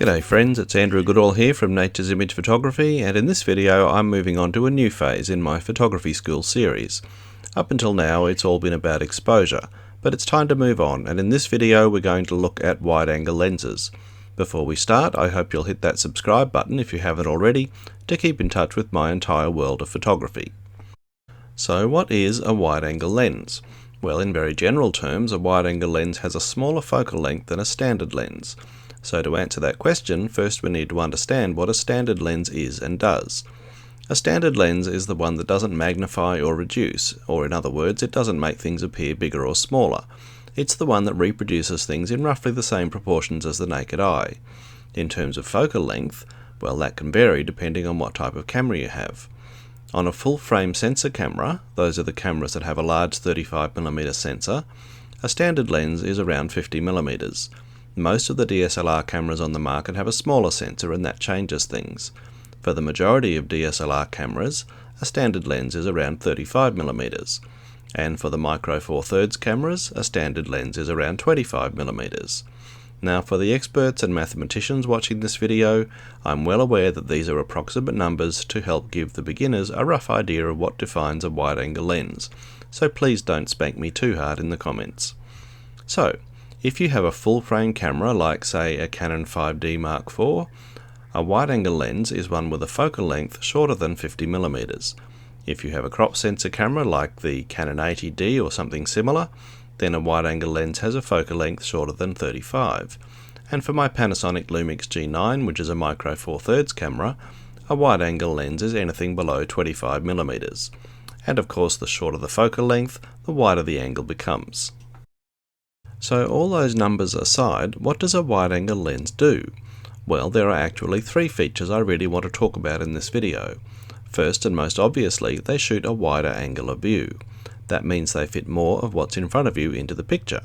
G'day friends, it's Andrew Goodall here from Nature's Image Photography, and in this video I'm moving on to a new phase in my photography school series. Up until now it's all been about exposure, but it's time to move on, and in this video we're going to look at wide-angle lenses. Before we start, I hope you'll hit that subscribe button if you haven't already to keep in touch with my entire world of photography. So what is a wide-angle lens? Well, in very general terms, a wide-angle lens has a smaller focal length than a standard lens. So to answer that question, first we need to understand what a standard lens is and does. A standard lens is the one that doesn't magnify or reduce, or in other words, it doesn't make things appear bigger or smaller. It's the one that reproduces things in roughly the same proportions as the naked eye. In terms of focal length, well, that can vary depending on what type of camera you have. On a full-frame sensor camera, those are the cameras that have a large 35mm sensor, a standard lens is around 50mm. Most of the DSLR cameras on the market have a smaller sensor, and that changes things. For the majority of DSLR cameras, a standard lens is around 35mm. And for the micro four thirds cameras, a standard lens is around 25mm. Now for the experts and mathematicians watching this video, I'm well aware that these are approximate numbers to help give the beginners a rough idea of what defines a wide-angle lens, so please don't spank me too hard in the comments. So, if you have a full-frame camera like say a Canon 5D Mark IV, a wide-angle lens is one with a focal length shorter than 50mm. If you have a crop sensor camera like the Canon 80D or something similar, then a wide-angle lens has a focal length shorter than 35. And for my Panasonic Lumix G9, which is a micro four thirds camera, a wide-angle lens is anything below 25mm. And of course, the shorter the focal length, the wider the angle becomes. So all those numbers aside, what does a wide-angle lens do? Well, there are actually three features I really want to talk about in this video. First and most obviously, they shoot a wider angle of view. That means they fit more of what's in front of you into the picture.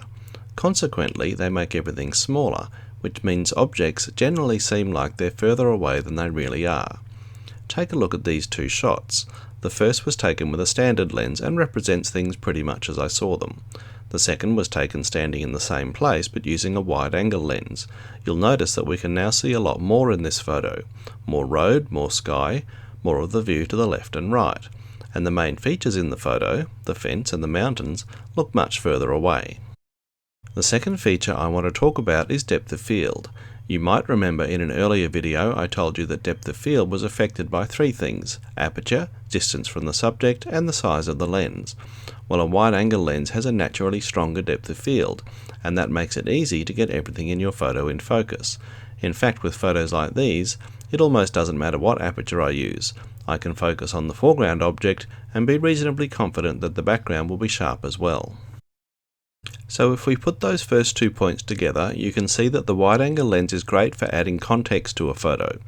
Consequently, they make everything smaller, which means objects generally seem like they're further away than they really are. Take a look at these two shots. The first was taken with a standard lens and represents things pretty much as I saw them. The second was taken standing in the same place but using a wide-angle lens. You'll notice that we can now see a lot more in this photo. More road, more sky, more of the view to the left and right. And the main features in the photo, the fence and the mountains, look much further away. The second feature I want to talk about is depth of field. You might remember in an earlier video I told you that depth of field was affected by three things: aperture, distance from the subject, and the size of the lens. Well, a wide-angle lens has a naturally stronger depth of field, and that makes it easy to get everything in your photo in focus. In fact, with photos like these, it almost doesn't matter what aperture I use. I can focus on the foreground object and be reasonably confident that the background will be sharp as well. So if we put those first 2 points together, you can see that the wide-angle lens is great for adding context to a photo.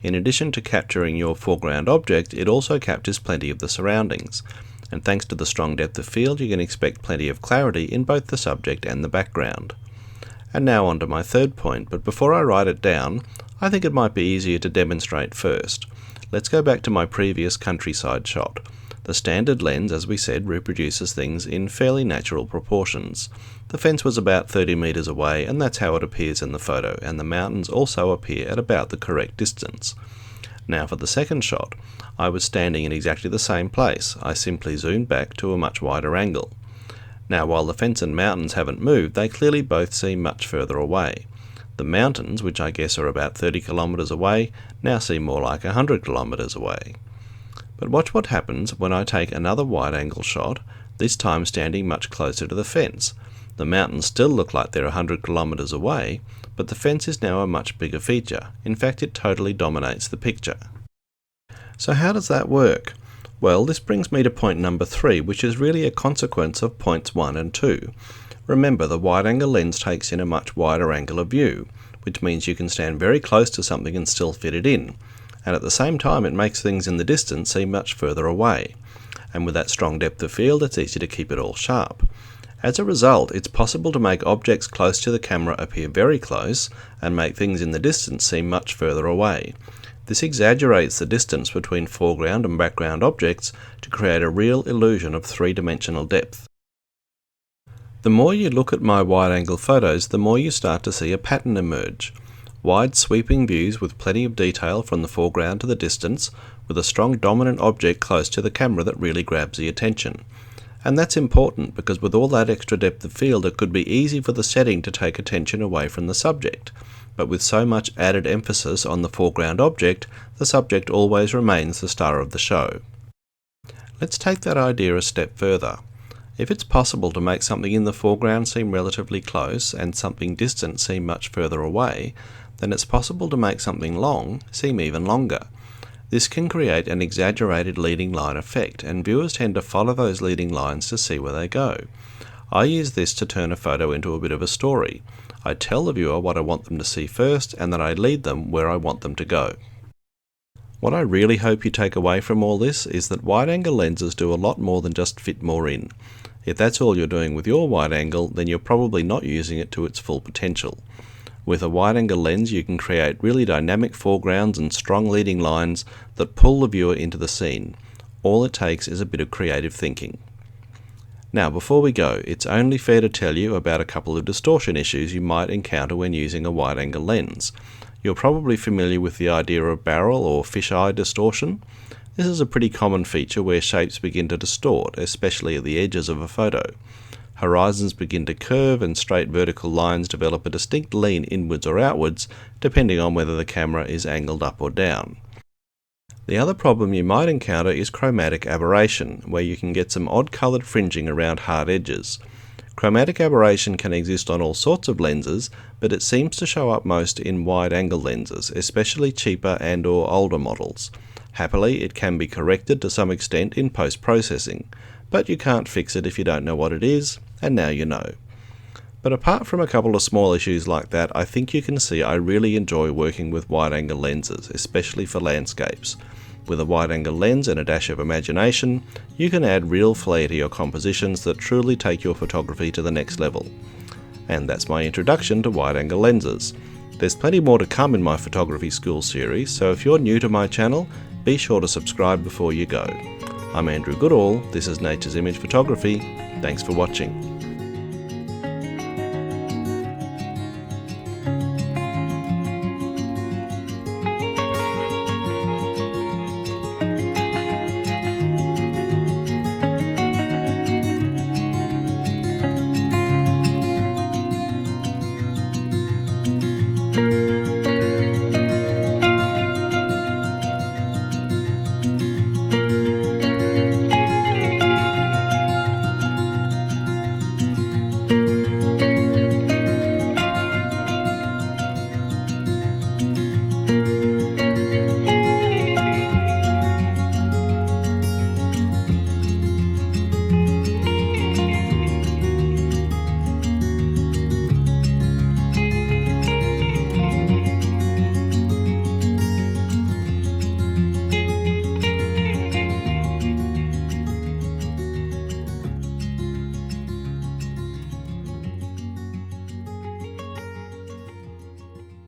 In addition to capturing your foreground object, it also captures plenty of the surroundings. And thanks to the strong depth of field, you can expect plenty of clarity in both the subject and the background. And now on to my third point, but before I write it down, I think it might be easier to demonstrate first. Let's go back to my previous countryside shot. The standard lens, as we said, reproduces things in fairly natural proportions. The fence was about 30 meters away, and that's how it appears in the photo, and the mountains also appear at about the correct distance. Now for the second shot, I was standing in exactly the same place. I simply zoomed back to a much wider angle. Now while the fence and mountains haven't moved, they clearly both seem much further away. The mountains, which I guess are about 30 kilometers away, now seem more like 100 kilometers away. But watch what happens when I take another wide-angle shot, this time standing much closer to the fence. The mountains still look like they're 100 kilometers away, but the fence is now a much bigger feature. In fact, it totally dominates the picture. So how does that work? Well, this brings me to point number 3, which is really a consequence of points 1 and 2. Remember, the wide-angle lens takes in a much wider angle of view, which means you can stand very close to something and still fit it in. And at the same time, it makes things in the distance seem much further away. And with that strong depth of field, it's easy to keep it all sharp. As a result, it's possible to make objects close to the camera appear very close and make things in the distance seem much further away. This exaggerates the distance between foreground and background objects to create a real illusion of three-dimensional depth. The more you look at my wide-angle photos, the more you start to see a pattern emerge. Wide sweeping views with plenty of detail from the foreground to the distance, with a strong dominant object close to the camera that really grabs the attention. And that's important because with all that extra depth of field it could be easy for the setting to take attention away from the subject. But with so much added emphasis on the foreground object, the subject always remains the star of the show. Let's take that idea a step further. If it's possible to make something in the foreground seem relatively close and something distant seem much further away, then it's possible to make something long seem even longer. This can create an exaggerated leading line effect, and viewers tend to follow those leading lines to see where they go. I use this to turn a photo into a bit of a story. I tell the viewer what I want them to see first, and then I lead them where I want them to go. What I really hope you take away from all this is that wide-angle lenses do a lot more than just fit more in. If that's all you're doing with your wide angle, then you're probably not using it to its full potential. With a wide-angle lens you can create really dynamic foregrounds and strong leading lines that pull the viewer into the scene. All it takes is a bit of creative thinking. Now before we go, it's only fair to tell you about a couple of distortion issues you might encounter when using a wide-angle lens. You're probably familiar with the idea of barrel or fisheye distortion. This is a pretty common feature where shapes begin to distort, especially at the edges of a photo. Horizons begin to curve and straight vertical lines develop a distinct lean inwards or outwards, depending on whether the camera is angled up or down. The other problem you might encounter is chromatic aberration, where you can get some odd coloured fringing around hard edges. Chromatic aberration can exist on all sorts of lenses, but it seems to show up most in wide-angle lenses, especially cheaper and/or older models. Happily, it can be corrected to some extent in post-processing, but you can't fix it if you don't know what it is, and now you know. But apart from a couple of small issues like that, I think you can see I really enjoy working with wide-angle lenses, especially for landscapes. With a wide-angle lens and a dash of imagination, you can add real flair to your compositions that truly take your photography to the next level. And that's my introduction to wide-angle lenses. There's plenty more to come in my photography school series, so if you're new to my channel, be sure to subscribe before you go. I'm Andrew Goodall, this is Nature's Image Photography. Thanks for watching.